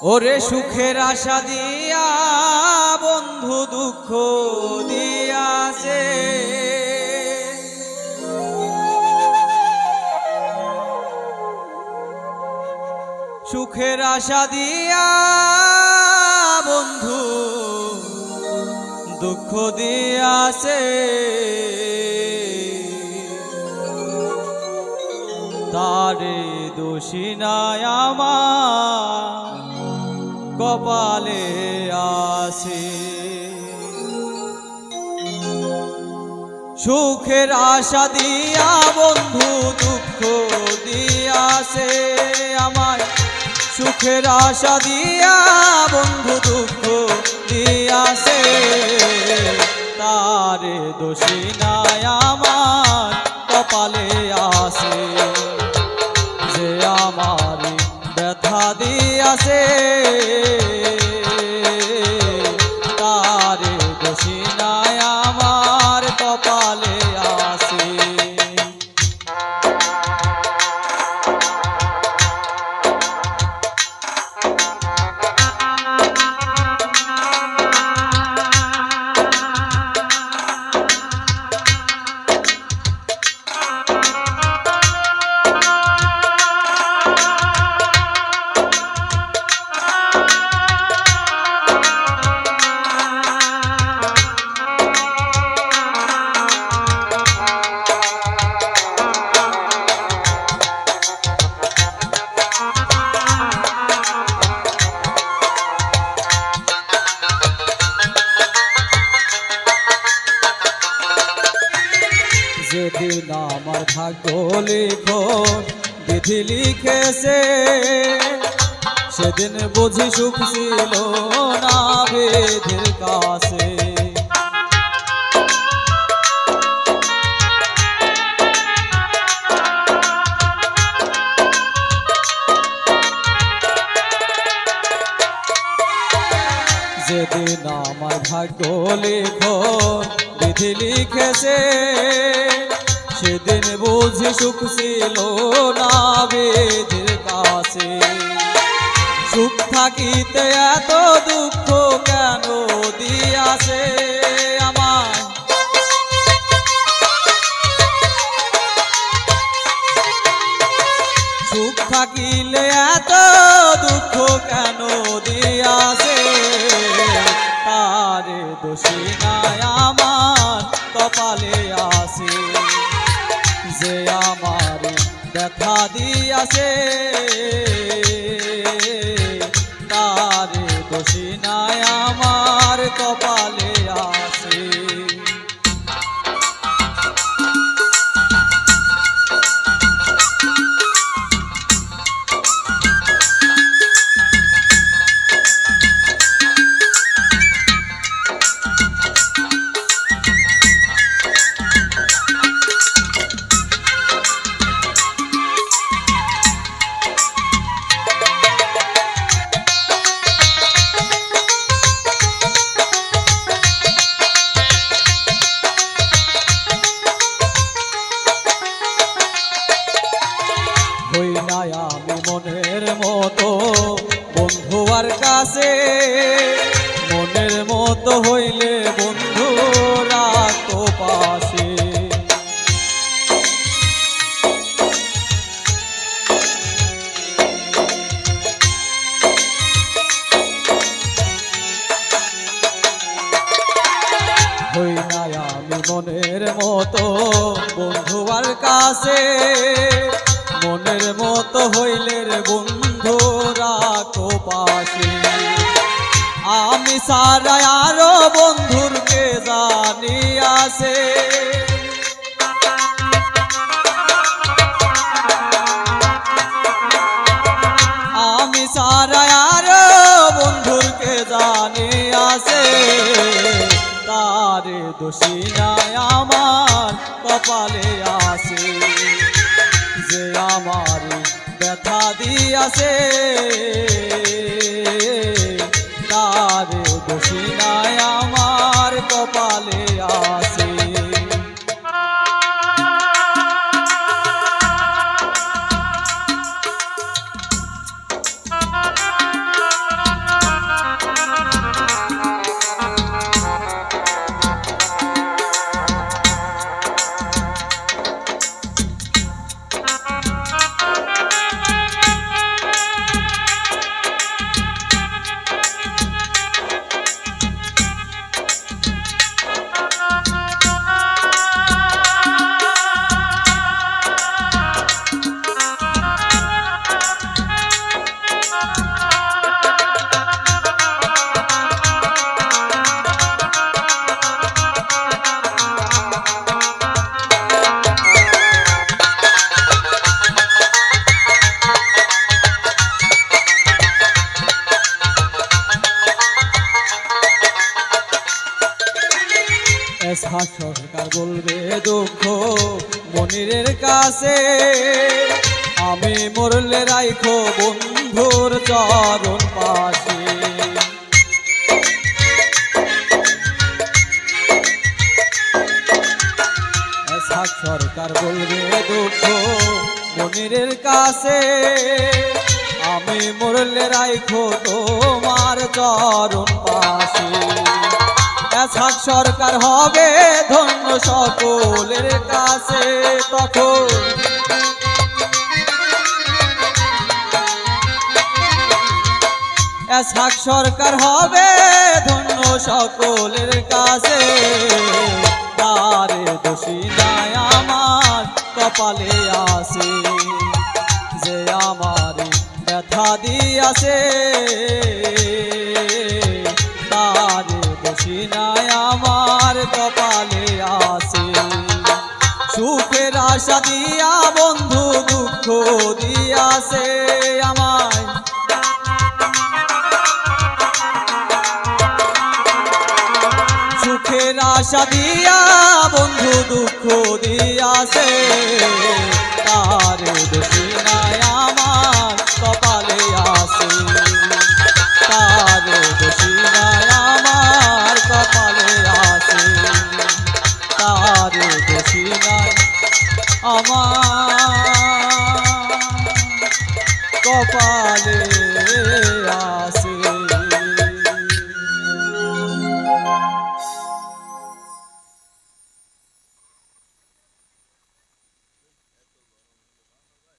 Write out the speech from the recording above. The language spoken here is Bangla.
ওরে সুখের আশা দিয়া বন্ধু দুঃখ দিয়াছে, সুখের আশা দিয়া বন্ধু দুঃখ দিয়াছে। তারে দোষী নাই আমার কপালে আছে। সুখের আশা দিয়া বন্ধু দুঃখ দিয়াছে আমায়, সুখের আশা দিয়া বন্ধু দুঃখ দিয়াছে। তারে দোষী নাই আমার কপালে আছে, যে আমার ব্যথা দিয়াছে। তারে দোষী নাই আমার কপালে আছে। যেদিন আমার ভাগ্য লিখন বিধি লিখেছে, সেদিন বুঝি সুখ ছিল না বিধির কাছে। যেদিন আমার ভাগ্য লিখন বিধি লিখেছে, সেদিন বুঝি সুখ ছিল না বিধির কাছে। সুখ থাকিতে এত দুঃখ কেন দিয়াছে আমায়, সুখ থাকিলে এত দুঃখ কেন দিয়াছে। তারে দোষী নাই আমার কপালে আছে, যে আমার ব্যথা দিয়াছে। তারে দোষী নাই আমার কপালে আছে। হই নাই আমি মনের মতো বন্ধু আর কাছে, মনের মতো হইলে বন্ধু রাখো পাশে। হই নাই আমি মনের মতো বন্ধু আর কাছে, মনের মতো হইলে রে বন্ধু রাখো পাশে। আমি সারা আরো বন্ধুর কে জানি আছে, আমি সারা আরো বন্ধুর কে জানি আছে। তারে দোষী নাই আমার কপালে আছে, যে আমার ব্যথা দিয়াছে। তারে দোষী নাই আমার কপালে আছে। এসহাক সরকার বলবে দুঃখ মনিরের কাছে, আমি মরলে রাইখো বন্ধুর চরণ পাশে। এসহাক সরকার বলবে দুঃখ মনিরের কাছে, আমি মরলে রাইখো তোমার চরণ পাশে। এসহাক সরকার হবে ধন্য সকলের কাছে তখন, এসহাক সরকার হবে ধন্য সকলের কাছে। তার দোষী নাই আমার কপালে আছে, যে আমার ব্যথা দিয়াছে। তার দোষী নাই আমার কপালে আছে, সুখের আশা দিয়া বন্ধু দুঃখ দিয়াছে আমায়। সুখের আশা দিয়া বন্ধু দুঃখ দিয়াছে, তার দোষী নাই আমার কপালে আছে। তার দোষী নাই আমার কপালে আছে, তার দোষী নাই আমার